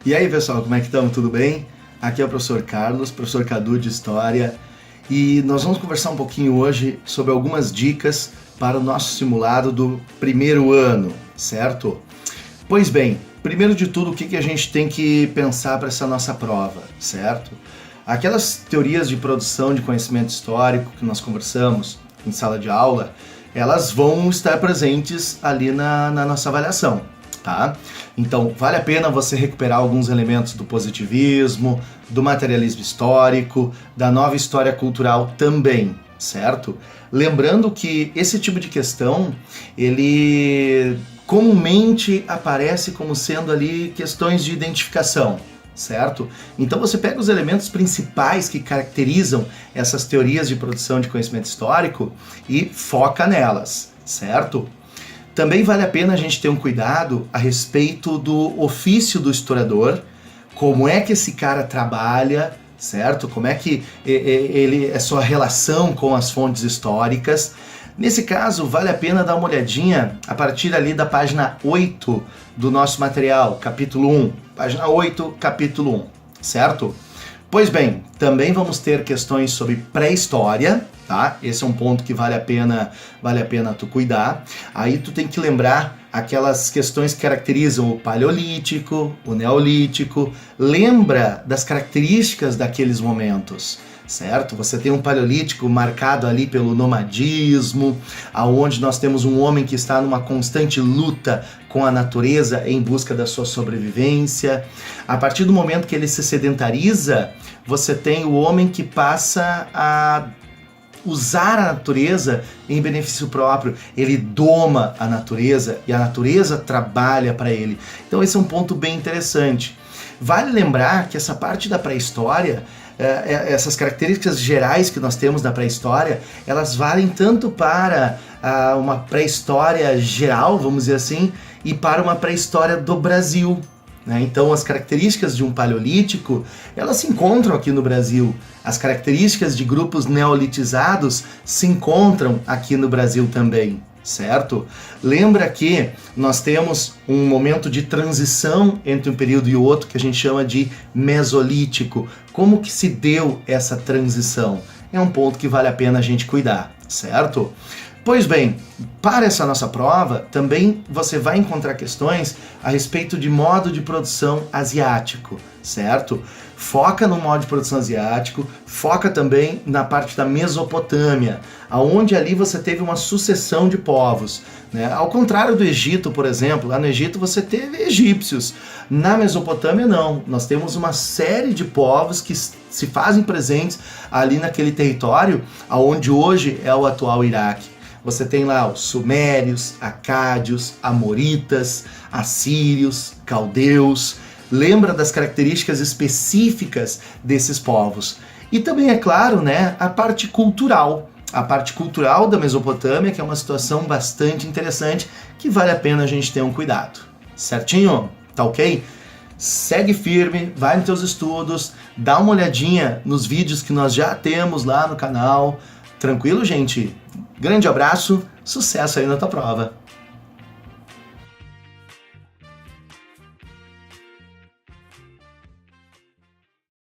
E aí pessoal, como é que estamos? Tudo bem? Aqui é o professor Carlos, professor Cadu de História, e nós vamos conversar um pouquinho hoje sobre algumas dicas para o nosso simulado do primeiro ano, certo? Pois bem, primeiro de tudo, o que a gente tem que pensar para essa nossa prova, certo? Aquelas teorias de produção de conhecimento histórico que nós conversamos em sala de aula, elas vão estar presentes ali na nossa avaliação, tá? Então, vale a pena você recuperar alguns elementos do positivismo, do materialismo histórico, da nova história cultural também, certo? Lembrando que esse tipo de questão, ele comumente aparece como sendo ali questões de identificação, certo? Então você pega os elementos principais que caracterizam essas teorias de produção de conhecimento histórico e foca nelas, certo? Também vale a pena a gente ter um cuidado a respeito do ofício do historiador, como é que esse cara trabalha, certo? Como é que a sua relação com as fontes históricas. Nesse caso, vale a pena dar uma olhadinha a partir ali da página 8 do nosso material, capítulo 1. Página 8, capítulo 1, certo? Pois bem, também vamos ter questões sobre pré-história, tá? Esse é um ponto que vale a pena tu cuidar. Aí tu tem que lembrar aquelas questões que caracterizam o paleolítico, o neolítico. Lembra das características daqueles momentos, certo? Você tem um paleolítico marcado ali pelo nomadismo, aonde nós temos um homem que está numa constante luta com a natureza em busca da sua sobrevivência. A partir do momento que ele se sedentariza, você tem o homem que passa a usar a natureza em benefício próprio. Ele doma a natureza e a natureza trabalha para ele. Então esse é um ponto bem interessante. Vale lembrar que essa parte da pré-história, essas características gerais que nós temos na pré-história, elas valem tanto para uma pré-história geral, vamos dizer assim, e para uma pré-história do Brasil, né? Então as características de um paleolítico, elas se encontram aqui no Brasil. As características de grupos neolitizados se encontram aqui no Brasil também, certo? Lembra que nós temos um momento de transição entre um período e outro que a gente chama de mesolítico. Como que se deu essa transição? É um ponto que vale a pena a gente cuidar, certo? Pois bem, para essa nossa prova, também você vai encontrar questões a respeito de modo de produção asiático, certo? Foca no modo de produção asiático, foca também na parte da Mesopotâmia, aonde ali você teve uma sucessão de povos, né? Ao contrário do Egito, por exemplo, lá no Egito você teve egípcios, na Mesopotâmia não, nós temos uma série de povos que se fazem presentes ali naquele território, aonde hoje é o atual Iraque. Você tem lá os sumérios, acádios, amoritas, assírios, caldeus. Lembra das características específicas desses povos. E também, é claro, né, a parte cultural. A parte cultural da Mesopotâmia, que é uma situação bastante interessante, que vale a pena a gente ter um cuidado. Certinho? Tá ok? Segue firme, vai nos teus estudos, dá uma olhadinha nos vídeos que nós já temos lá no canal. Tranquilo, gente? Grande abraço, sucesso aí na tua prova!